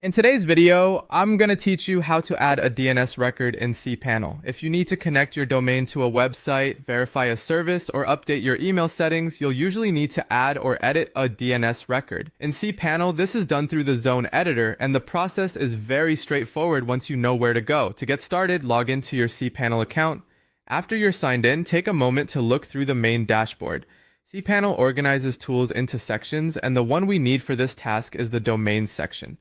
In today's video, I'm going to teach you how to add a DNS record in cPanel. If you need to connect your domain to a website, verify a service, or update your email settings, you'll usually need to add or edit a DNS record. In cPanel, this is done through the Zone editor, and the process is very straightforward once you know where to go. To get started, log into your cPanel account. After you're signed in, take a moment to look through the main dashboard. cPanel organizes tools into sections, and the one we need for this task is the Domains section.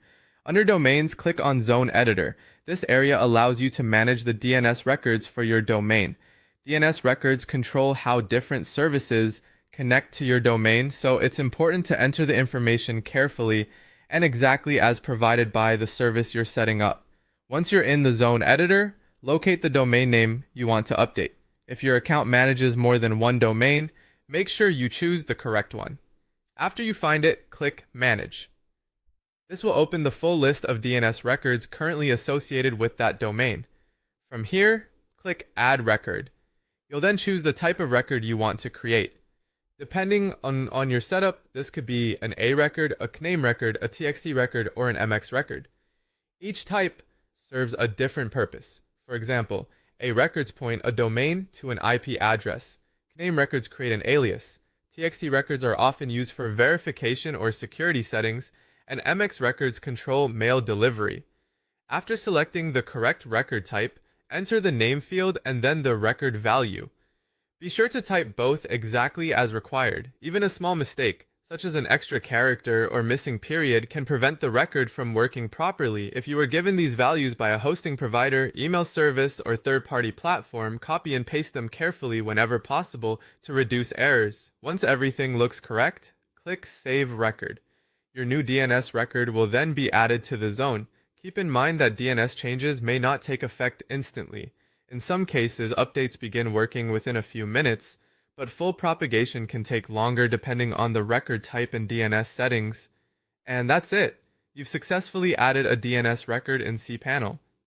Under Domains, click on Zone Editor. This area allows you to manage the DNS records for your domain. DNS records control how different services connect to your domain, so it's important to enter the information carefully and exactly as provided by the service you're setting up. Once you're in the Zone Editor, locate the domain name you want to update. If your account manages more than one domain, make sure you choose the correct one. After you find it, click Manage. This will open the full list of DNS records currently associated with that domain. From here, click Add Record. You'll then choose the type of record you want to create. Depending on your setup, this could be an A record, a CNAME record, a TXT record, or an MX record. Each type serves a different purpose. For example, A records point a domain to an IP address. CNAME records create an alias. TXT records are often used for verification or security settings, and MX records control mail delivery. After selecting the correct record type, enter the name field and then the record value. Be sure to type both exactly as required. Even a small mistake, such as an extra character or missing period, can prevent the record from working properly. If you were given these values by a hosting provider, email service, or third-party platform, copy and paste them carefully whenever possible to reduce errors. Once everything looks correct, click Save Record. Your new DNS record will then be added to the zone. Keep in mind that DNS changes may not take effect instantly. In some cases, updates begin working within a few minutes, but full propagation can take longer depending on the record type and DNS settings. And that's it. You've successfully added a DNS record in cPanel.